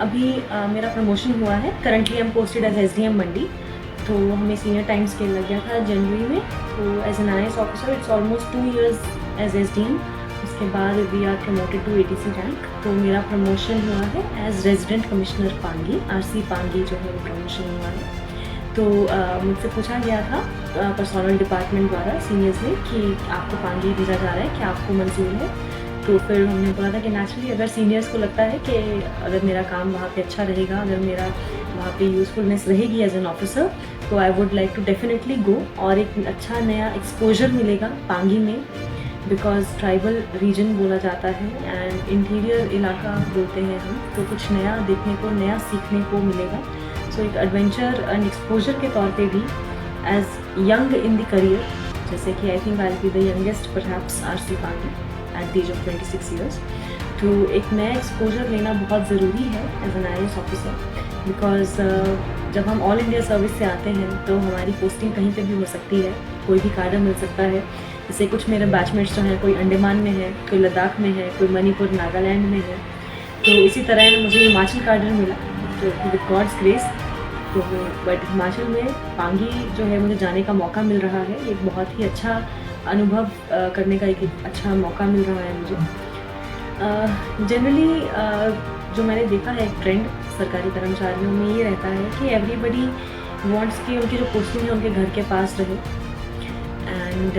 अभी मेरा प्रमोशन हुआ है। Currently I am posted as SDM Mandi. तो हमें सीनियर टाइम स्केल लग गया था जनवरी में। तो as an IAS officer it's almost 2 years as SDM. उसके बाद we are promoted to ATC rank. तो मेरा प्रमोशन हुआ है as resident commissioner Pangi, RC Pangi जो है वो प्रमोशन हुआ है। तो मुझसे पूछा गया था पर्सनल डिपार्टमेंट द्वारा सीनियर्स में कि आपको पांगी भेजा जा रहा है, क्या आपको मंजूर है। तो फिर हमने बोला था कि नेचुरली अगर सीनियर्स को लगता है कि अगर मेरा काम वहाँ पे अच्छा रहेगा, अगर मेरा वहाँ पे यूज़फुलनेस रहेगी एज एन ऑफिसर, तो I would like to definitely go. और एक अच्छा नया एक्सपोजर मिलेगा पांगी में, बिकॉज ट्राइबल रीजन बोला जाता है एंड इंटीरियर इलाका बोलते हैं हम। तो कुछ नया देखने को, नया सीखने को मिलेगा। सो एक एडवेंचर एंड एक्सपोजर के तौर पे भी as young in the career, जैसे कि I think I be the youngest perhaps RC Pangi at the age of 26 years. तो एक नया एक्सपोजर लेना बहुत ज़रूरी है as an IAS officer, because जब हम ऑल इंडिया सर्विस से आते हैं तो हमारी पोस्टिंग कहीं पे भी हो सकती है, कोई भी कार्डर मिल सकता है। जैसे कुछ मेरे बैचमेट्स जो हैं, कोई अंडमान में है, कोई लद्दाख में है, कोई मणिपुर नागालैंड में है। तो इसी तरह मुझे हिमाचल कार्डर मिला, तो विद गॉड्स ग्रेस। तो बट हिमाचल में पांगी जो है मुझे जाने का मौका मिल रहा है। एक बहुत ही अच्छा अनुभव करने का एक अच्छा मौका मिल रहा है मुझे। जनरली जो मैंने देखा है एक ट्रेंड सरकारी कर्मचारियों में ये रहता है कि एवरीबडी वांट्स कि उनकी जो पोस्टिंग है उनके घर के पास रहे एंड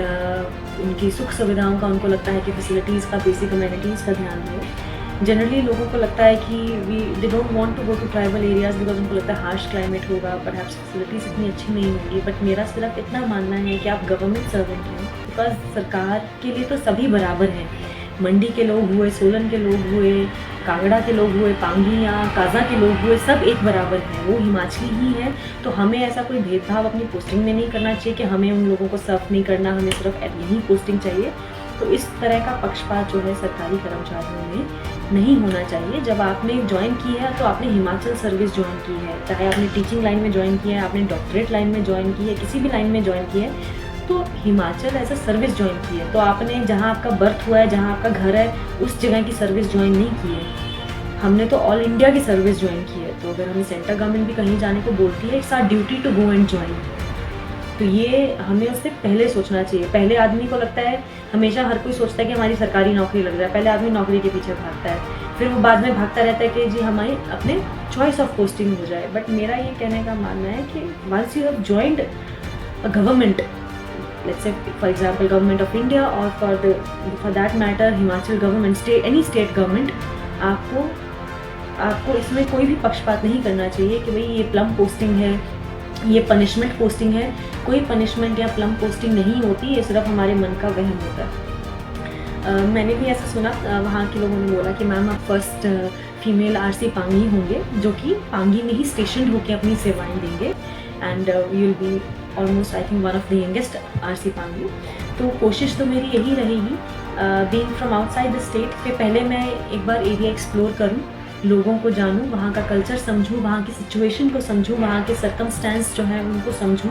उनकी सुख सुविधाओं का उनको लगता है कि फैसिलिटीज़ का, बेसिक अमेनिटीज़ का ध्यान रहे। जनरली लोगों को लगता है कि they don't want to go to tribal areas because उनको लगता है हार्श क्लाइमेट होगा, परहैप्स फैसिलिटीज़ इतनी अच्छी नहीं होंगी। बट मेरा सिर्फ इतना मानना है कि आप गवर्नमेंट सर्वेंट हैं, बिकॉज सरकार के लिए तो सभी बराबर हैं। मंडी के लोग हुए, सोलन के लोग हुए, कांगड़ा के लोग हुए, पांगी या काजा के लोग हुए, सब एक बराबर हैं, वो हिमाचली ही है। तो हमें ऐसा कोई भेदभाव अपनी पोस्टिंग में नहीं करना चाहिए कि हमें उन लोगों को सर्व नहीं करना, हमें सिर्फ यही पोस्टिंग चाहिए। तो इस तरह का पक्षपात जो है सरकारी कर्मचारियों में नहीं होना चाहिए। जब आपने ज्वाइन की है तो आपने हिमाचल सर्विस ज्वाइन की है, चाहे आपने टीचिंग लाइन में ज्वाइन किया है, आपने डॉक्टरेट लाइन में ज्वाइन की है, किसी भी लाइन में ज्वाइन की है, तो Himachal as a service join की है। तो आपने जहाँ आपका बर्थ हुआ है, जहाँ आपका घर है, उस जगह की सर्विस ज्वाइन नहीं की है। हमने तो ऑल इंडिया की सर्विस ज्वाइन की है। तो अगर हमें सेंट्रल गवर्नमेंट भी कहीं जाने को बोलती है, it's our duty to go and join. तो ये हमें उससे पहले सोचना चाहिए। पहले आदमी को लगता है, हमेशा हर कोई सोचता है कि हमारी सरकारी नौकरी लग जाए, पहले आदमी नौकरी के पीछे भागता है, फिर वो बाद में भागता रहता है कि जी हमारी अपने चॉइस ऑफ पोस्टिंग हो जाए। बट मेरा ये कहने का मानना है कि once you have joined a government, let's say for example government of India or for that matter Himachal government, state, any state government, आपको इसमें कोई भी पक्षपात नहीं करना चाहिए कि भाई ये प्लम पोस्टिंग है, ये पनिशमेंट पोस्टिंग है। कोई पनिशमेंट या प्लम पोस्टिंग नहीं होती, ये सिर्फ हमारे मन का वहम होता है। मैंने भी ऐसा सुना, वहाँ के लोगों ने बोला कि मैम आप फर्स्ट फीमेल आरसी पांगी होंगे जो कि पांगी में ही स्टेशन होकर अपनी सेवाएं देंगे and you will be almost I think one of the youngest RC Pangi. तो कोशिश तो मेरी यही रहेगी being from outside the state कि पहले मैं एक बार एरिया एक्सप्लोर करूं, लोगों को जानूं, वहाँ का कल्चर समझूं, वहाँ की सिचुएशन को समझूं, वहाँ के सर्कमस्टेंस जो है उनको समझूं।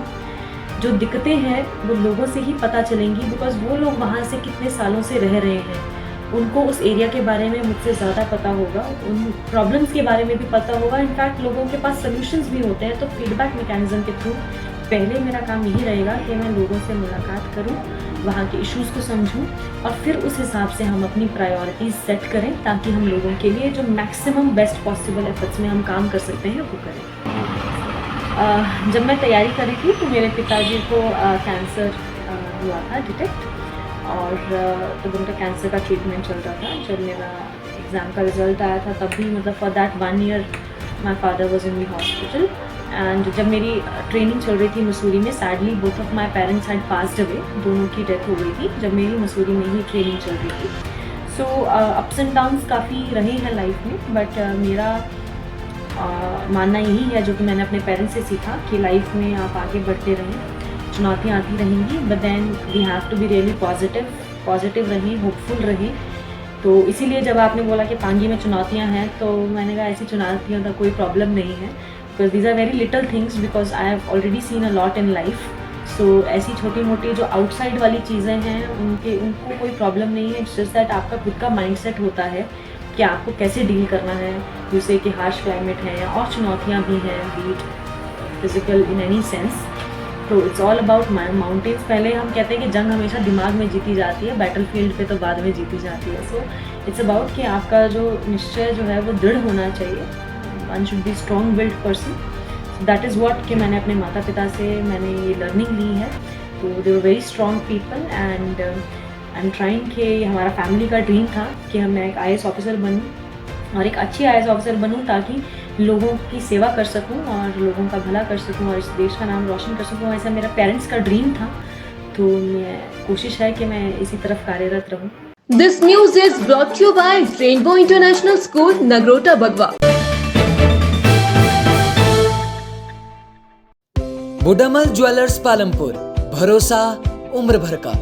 जो दिक्कतें हैं वो लोगों से ही पता चलेंगी, बिकॉज वो लोग वहाँ से कितने सालों से रह रहे हैं, उनको उस एरिया के बारे में मुझसे ज़्यादा पता होगा, उन प्रॉब्लम्स के बारे में भी पता होगा। इनफैक्ट लोगों के पास सोल्यूशंस भी होते हैं। तो फीडबैक मैकेनिज्म के थ्रू पहले मेरा काम यही रहेगा कि मैं लोगों से मुलाकात करूं, वहाँ के इश्यूज़ को समझूं और फिर उस हिसाब से हम अपनी प्रायोरिटीज़ सेट करें ताकि हम लोगों के लिए जो मैक्सिमम बेस्ट पॉसिबल एफर्ट्स में हम काम कर सकते हैं वो करें। जब मैं तैयारी कर रही थी तो मेरे पिताजी को कैंसर हुआ था डिटेक्ट, और तब उनका कैंसर का ट्रीटमेंट चल रहा था। जब मेरा एग्ज़ाम का रिज़ल्ट आया था तब भी मतलब for that 1 year my father was in the hospital. And जब मेरी ट्रेनिंग चल रही थी मसूरी में, sadly both of my parents had passed away, दोनों की डेथ हो गई थी जब मेरी मसूरी में ही ट्रेनिंग चल रही थी। सो अप्स एंड डाउन्स काफ़ी रहे हैं लाइफ में, बट मेरा मानना यही है जो कि मैंने अपने पेरेंट्स से सीखा कि लाइफ में आप आगे बढ़ते रहें, चुनौतियाँ आती रहेंगी, but then we have to be really positive रहें, होपफुल रहें। तो इसीलिए जब आपने बोला कि पांगी में चुनौतियाँ हैं, तो मैंने कहा ऐसी चुनौतियों का कोई प्रॉब्लम नहीं है, because these are very little things, because I have already seen a lot in life. So ऐसी छोटी मोटी जो आउटसाइड वाली चीज़ें हैं उनको कोई प्रॉब्लम नहीं है। इट्स जस्ट दैट आपका खुद का माइंडसेट होता है कि आपको कैसे डील करना है, जैसे कि हार्श क्लाइमेट है और चुनौतियाँ भी हैं, be it physical in any sense. तो इट्स ऑल अबाउट माउंटेन्स। पहले हम कहते हैं कि जंग हमेशा दिमाग में जीती जाती है, बैटल फील्ड पे तो बाद में जीती जाती है। सो इट्स अबाउट कि आपका जो निश्चय जो है वो दृढ़ होना चाहिए। One should be strong willed person. That is what कि मैंने अपने माता पिता से मैंने ये लर्निंग ली है। तो they were very strong people and I am trying कि हमारा फैमिली का ड्रीम था कि मैं एक IAS ऑफिसर बनूँ और एक अच्छी IAS ऑफिसर बनूँ, ताकि लोगों की सेवा कर सकूं और लोगों का भला कर सकूं और इस देश का नाम रोशन कर सकूं। ऐसा मेरा पेरेंट्स का ड्रीम था। तो मैं कोशिश है कि मैं इसी तरफ कार्यरत रहूं। This news is brought to you by Rainbow International School, Nagrota, Bagwan. Budamal jewellers Palampur, भरोसा उम्र भर का।